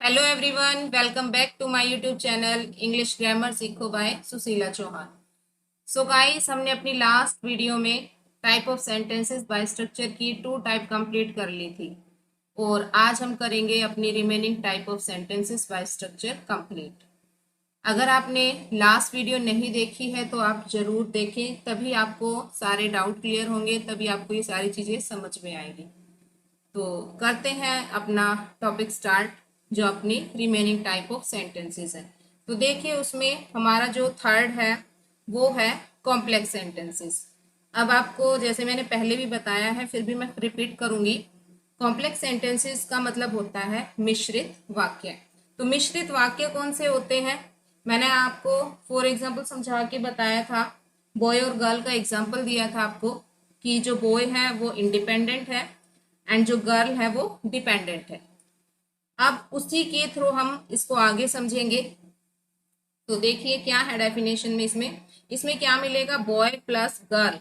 Hello everyone, welcome back to my YouTube channel English grammar सीखो by Sushila Chauhan. So guys, हमने अपनी last video में type of sentences by structure की 2 type complete कर ली थी और आज हम करेंगे अपनी remaining type of sentences by structure complete. अगर आपने लास्ट वीडियो नहीं देखी है तो आप जरूर देखें, तभी आपको सारे डाउट क्लियर होंगे, तभी आपको ये सारी चीज़ें समझ में आएगी। तो करते हैं अपना टॉपिक स्टार्ट, जो अपनी रिमेनिंग टाइप ऑफ सेंटेंसेस है। तो देखिए, उसमें हमारा जो थर्ड है वो है कॉम्प्लेक्स सेंटेंसेस। अब आपको जैसे मैंने पहले भी बताया है, फिर भी मैं रिपीट करूंगी। कॉम्प्लेक्स सेंटेंसेस का मतलब होता है मिश्रित वाक्य। तो मिश्रित वाक्य कौन से होते हैं? मैंने आपको फॉर एग्जाम्पल समझा के बताया था, बॉय और गर्ल का एग्जाम्पल दिया था आपको कि जो बॉय है वो इंडिपेंडेंट है एंड जो गर्ल है वो डिपेंडेंट है। अब उसी के थ्रू हम इसको आगे समझेंगे। तो देखिए क्या है डेफिनेशन में, इसमें क्या मिलेगा, boy plus girl.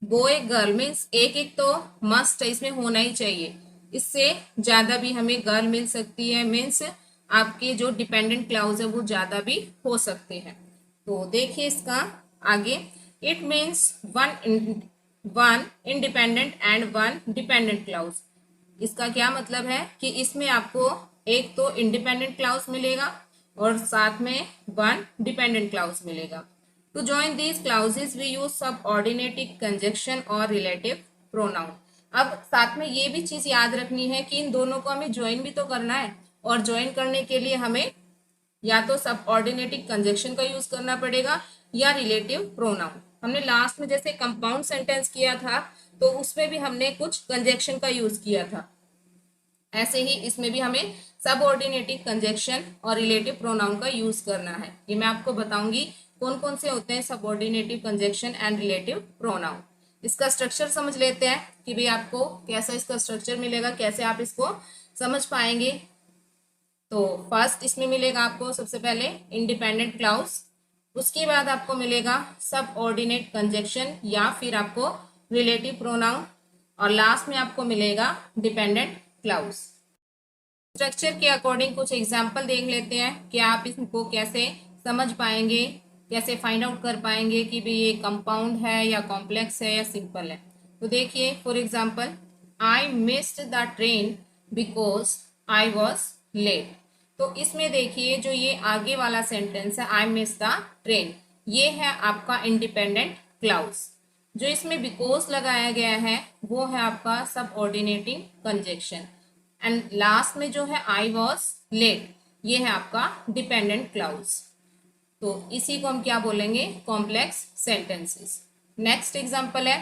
Boy girl means एक एक तो मस्ट है, इसमें होना ही चाहिए। इससे ज्यादा भी हमें गर्ल मिल सकती है, मीन्स आपके जो डिपेंडेंट क्लाउज है वो ज्यादा भी हो सकते हैं। तो देखिए इसका आगे, it means one independent and one dependent clause. इसका क्या मतलब है कि इसमें आपको एक तो इंडिपेंडेंट क्लाउज मिलेगा और साथ में वन डिपेंडेंट क्लाउज मिलेगा। To join these clauses we use subordinative conjunction और रिलेटिव प्रोनाउन। अब साथ में ये भी चीज याद रखनी है कि इन दोनों को हमें ज्वाइन भी तो करना है, और ज्वाइन करने के लिए हमें या तो सबऑर्डिनेटिव कंजक्शन का यूज करना पड़ेगा या रिलेटिव प्रोनाउन। हमने लास्ट में जैसे कंपाउंड सेंटेंस किया था तो उसमें भी हमने कुछ कंजक्शन का यूज किया था, ऐसे ही इसमें भी हमें सबऑर्डिनेटिव कंजक्शन और रिलेटिव प्रोनाउन का यूज करना है। ये मैं आपको बताऊंगी कौन कौन से होते हैं सबऑर्डिनेटिव कंजक्शन एंड रिलेटिव प्रोनाउन। इसका स्ट्रक्चर समझ लेते हैं कि भाई आपको कैसा इसका स्ट्रक्चर मिलेगा, कैसे आप इसको समझ पाएंगे। तो फर्स्ट इसमें मिलेगा आपको सबसे पहले इंडिपेंडेंट क्लाउज, उसके बाद आपको मिलेगा सबऑर्डिनेट कंजक्शन या फिर आपको रिलेटिव प्रोनाउन, और लास्ट में आपको मिलेगा डिपेंडेंट क्लाउज। स्ट्रक्चर के अकॉर्डिंग कुछ एग्जाम्पल देख लेते हैं कि आप इसको कैसे समझ पाएंगे, कैसे फाइंड आउट कर पाएंगे कि भाई ये कंपाउंड है या कॉम्प्लेक्स है या सिंपल है। तो देखिए for example, I missed the train because I was late. तो इसमें देखिए जो ये आगे वाला सेंटेंस है, आई मिस द ट्रेन, ये है आपका इंडिपेंडेंट क्लाउज। जो इसमें बिकॉज लगाया गया है वो है आपका सबऑर्डिनेटिंग कंजक्शन, एंड लास्ट में जो है आई वॉज लेट, ये है आपका डिपेंडेंट क्लाउज। तो इसी को हम क्या बोलेंगे, कॉम्प्लेक्स सेंटेंसेस। नेक्स्ट एग्जांपल है,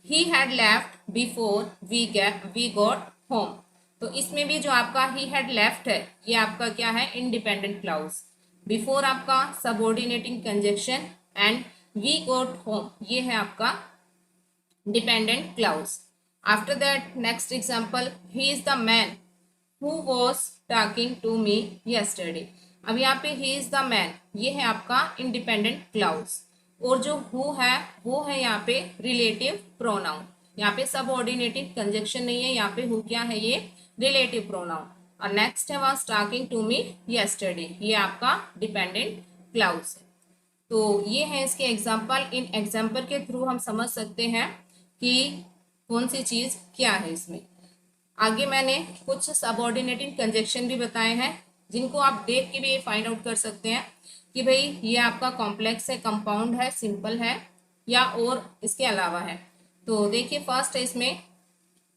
he had left before we got home. तो इसमें भी जो आपका ही हैड लेफ्ट है ये आपका क्या है, इंडिपेंडेंट क्लाउज। बिफोर आपका subordinating conjunction and we got home ये है आपका dependent clause. After that next example, he is the man who was talking to me yesterday। अब यहाँ पे ही इज द मैन, ये है आपका इंडिपेंडेंट क्लाउज, और जो हु है वो है यहाँ पे रिलेटिव प्रोनाउन। यहाँ पे सबऑर्डिनेटिव कंजक्शन नहीं है, यहाँ पे हु क्या है, ये रिलेटिव प्रोनाउन। और नेक्स्ट है was talking to me yesterday, ये आपका डिपेंडेंट क्लाउज है। तो ये है इसके एग्जाम्पल। इन एग्जाम्पल के थ्रू हम समझ सकते हैं कि कौन सी चीज क्या है इसमें। आगे मैंने कुछ सबऑर्डिनेटिंग कंजक्शन भी बताए हैं जिनको आप देख के भी ये फाइंड आउट कर सकते हैं कि भाई ये आपका कॉम्प्लेक्स है, कंपाउंड है, सिंपल है या और इसके अलावा है। तो देखिए फर्स्ट है इसमें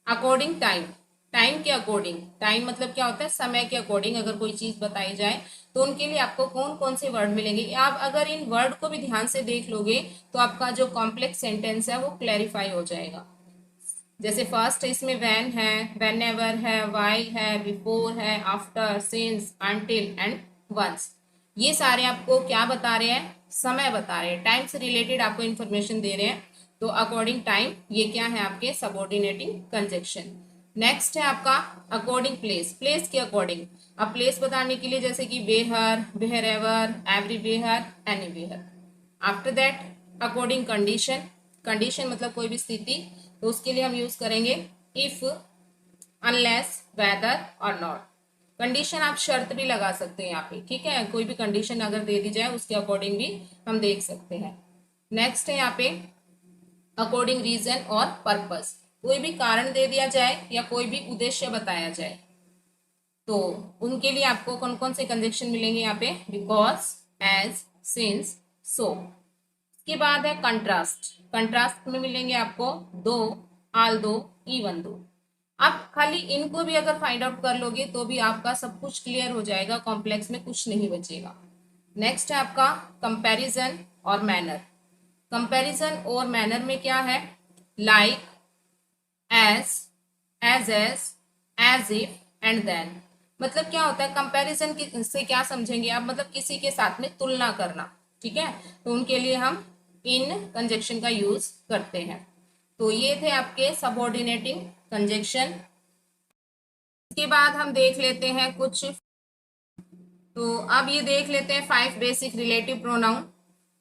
अकॉर्डिंग टाइम। टाइम के अकॉर्डिंग, टाइम मतलब क्या होता है, समय के अकॉर्डिंग अगर कोई चीज बताई जाए तो उनके लिए आपको कौन कौन से वर्ड मिलेंगे। आप अगर इन वर्ड को भी ध्यान से देख लोगे तो आपका जो कॉम्प्लेक्स सेंटेंस है वो क्लैरिफाई हो जाएगा। जैसे फर्स्ट इसमें वैन है, वेन एवर है, वाइल है, बिफोर है, after, since, until and once. ये सारे आपको क्या बता रहे हैं, समय बता रहे हैं, टाइम से रिलेटेड आपको इंफॉर्मेशन दे रहे हैं। तो अकॉर्डिंग टाइम ये क्या है, आपके सबऑर्डिनेटिंग कंजक्शन। नेक्स्ट है आपका अकॉर्डिंग प्लेस। प्लेस के अकॉर्डिंग, अब प्लेस बताने के लिए जैसे कि वेहर, वेहर ever, everywhere, anywhere. After that according condition. Condition मतलब कोई भी स्थिति, तो उसके लिए हम यूज करेंगे इफ, अनलेस, वेदर और नॉट। कंडीशन आप शर्त भी लगा सकते हैं यहाँ पे, ठीक है, कोई भी कंडीशन अगर दे दी जाए उसके अकॉर्डिंग भी हम देख सकते हैं। नेक्स्ट है यहाँ पे अकॉर्डिंग रीजन और पर्पस, कोई भी कारण दे दिया जाए या कोई भी उद्देश्य बताया जाए तो उनके लिए आपको कौन कौन से कंजक्शन मिलेंगे यहाँ पे, बिकॉज, एज, सिंस, सो। के बाद है कंट्रास्ट, कंट्रास्ट में मिलेंगे आपको दो, आल दो, इवन दो। आप खाली इनको भी अगर फाइंड आउट कर लोगे तो भी आपका सब कुछ क्लियर हो जाएगा, कॉम्प्लेक्स में कुछ नहीं बचेगा। नेक्स्ट है आपका कंपैरिजन और मैनर। कंपैरिजन और मैनर में क्या है, like, as, as if and then. मतलब क्या होता है कंपैरिजन से क्या समझेंगे आप, मतलब किसी के साथ में तुलना करना, ठीक है, तो उनके लिए हम इन कंजक्शन का यूज करते हैं। तो ये थे आपके सबऑर्डिनेटिंग कंजक्शन। इसके बाद हम देख लेते हैं कुछ, तो अब ये देख लेते हैं 5 बेसिक रिलेटिव प्रोनाउन।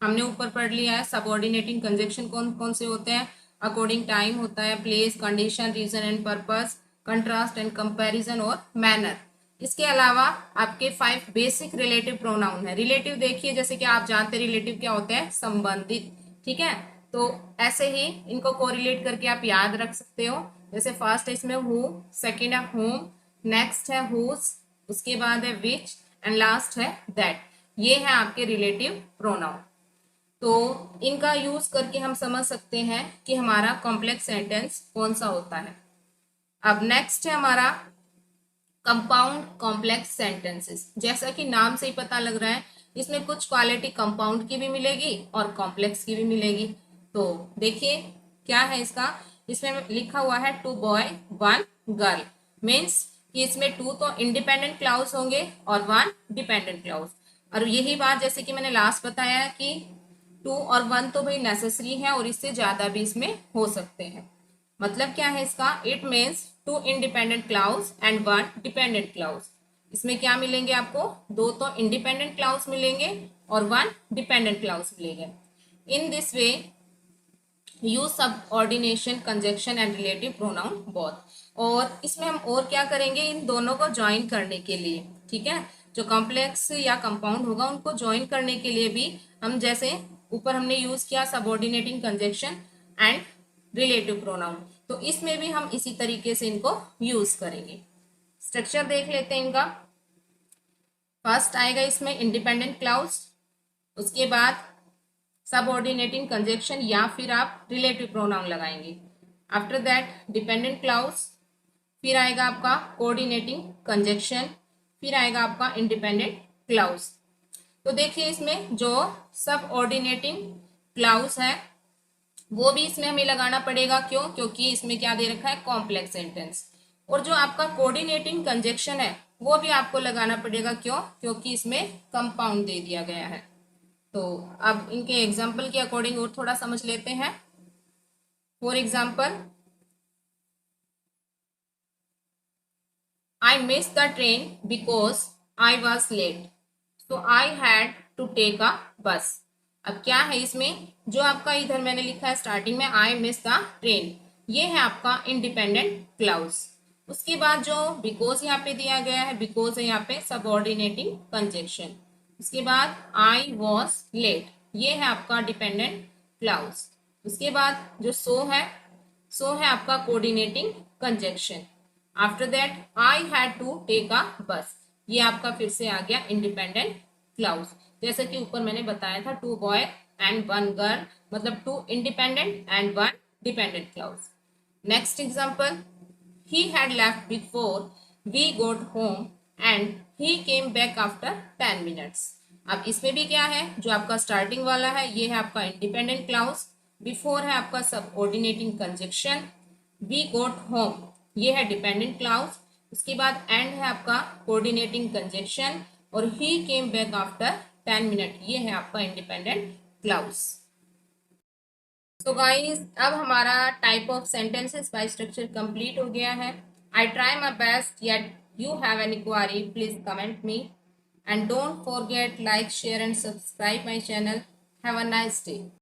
हमने ऊपर पढ़ लिया है सबऑर्डिनेटिंग कंजक्शन कौन कौन से होते हैं, अकॉर्डिंग टाइम होता है, place, condition, reason and purpose, contrast and comparison और मैनर। इसके अलावा आपके 5 बेसिक रिलेटिव प्रोनाउन है। रिलेटिव देखिए, जैसे कि आप जानते हैं रिलेटिव क्या होते हैं, संबंधित, ठीक है, तो ऐसे ही इनको कोरिलेट करके आप याद रख सकते हो। जैसे फर्स्ट है इसमें हु, सेकेंड है होम, नेक्स्ट है हुज, उसके बाद है विच एंड लास्ट है दैट। ये है आपके रिलेटिव प्रोनाउन। तो इनका यूज करके हम समझ सकते हैं कि हमारा कॉम्प्लेक्स सेंटेंस कौन सा होता है। अब नेक्स्ट है हमारा कंपाउंड कॉम्प्लेक्स सेंटेंसेस। जैसा कि नाम से ही पता लग रहा है इसमें कुछ क्वालिटी कंपाउंड की भी मिलेगी और कॉम्प्लेक्स की भी मिलेगी। तो देखिए क्या है इसका, इसमें लिखा हुआ है 2 बॉय 1 गर्ल, मीन्स कि इसमें 2 तो इंडिपेंडेंट क्लाउज होंगे और 1 डिपेंडेंट क्लाउज। और यही बात जैसे कि मैंने लास्ट बताया कि 2 और 1 तो भाई नेसेसरी है और इससे ज्यादा भी इसमें हो सकते हैं। मतलब क्या है इसका, it means 2 independent clause and 1 dependent clause. इसमें क्या मिलेंगे आपको, 2 तो इंडिपेंडेंट क्लाउज मिलेंगे और 1 डिपेंडेंट क्लाउज मिलेंगे। In this way use subordination conjunction and relative pronoun both. और इसमें हम और क्या करेंगे, इन दोनों को ज्वाइन करने के लिए, ठीक है, जो कॉम्प्लेक्स या कंपाउंड होगा उनको ज्वाइन करने के लिए भी हम, जैसे ऊपर हमने यूज किया subordinating conjunction and relative pronoun, तो इसमें भी हम इसी तरीके से इनको यूज करेंगे। स्ट्रक्चर देख लेते हैं इनका। फर्स्ट आएगा इसमें इंडिपेंडेंट क्लाउज, उसके बाद सबऑर्डिनेटिंग कंजक्शन या फिर आप रिलेटिव प्रोनाउन लगाएंगे। आफ्टर दैट डिपेंडेंट क्लाउज, फिर आएगा आपका कोऑर्डिनेटिंग कंजक्शन, फिर आएगा आपका इंडिपेंडेंट क्लाउज। तो देखिए इसमें जो सबऑर्डिनेटिंग क्लाउज है वो भी इसमें हमें लगाना पड़ेगा, क्यों, क्योंकि इसमें क्या दे रखा है, कॉम्प्लेक्स सेंटेंस। और जो आपका कोऑर्डिनेटिंग कंजक्शन है वो भी आपको लगाना पड़ेगा, क्यों, क्योंकि इसमें कंपाउंड दे दिया गया है। तो अब इनके एग्जाम्पल के अकॉर्डिंग और थोड़ा समझ लेते हैं। For example, I missed the train because I was late, so I had to take a bus। अब क्या है इसमें, जो आपका इधर मैंने लिखा है स्टार्टिंग में I missed the train, ये है आपका इंडिपेंडेंट क्लाउज। उसके बाद जो बिकॉज यहाँ पे दिया गया है, बिकॉज है यहाँ पे सबऑर्डिनेटिंग कंजक्शन। उसके बाद I was late, ये है आपका डिपेंडेंट क्लाउज। उसके बाद जो सो है आपका coordinating conjunction. After that I had to take a bus, ये आपका फिर से आ गया इंडिपेंडेंट क्लाउज। जैसे कि ऊपर मैंने बताया था 2 बॉय एंड 1 गर्ल, मतलब 2 independent and 1 dependent clause. Next example, he had left before we got home and he came back after 10 minutes. अब इसमें भी क्या है, जो आपका स्टार्टिंग वाला है ये है आपका इंडिपेंडेंट क्लाउज, बिफोर है आपका subordinating conjunction, we got home ये है डिपेंडेंट क्लाउज, उसके बाद एंड है आपका कोऑर्डिनेटिंग कंजक्शन, और ही केम बैक आफ्टर 10 मिनट ये है आपका इंडिपेंडेंट क्लाउज। सो गाइस अब हमारा type of sentences by structure complete हो गया है। I try my best, yet you have any query please comment me and don't forget like share and subscribe my channel. Have a nice day.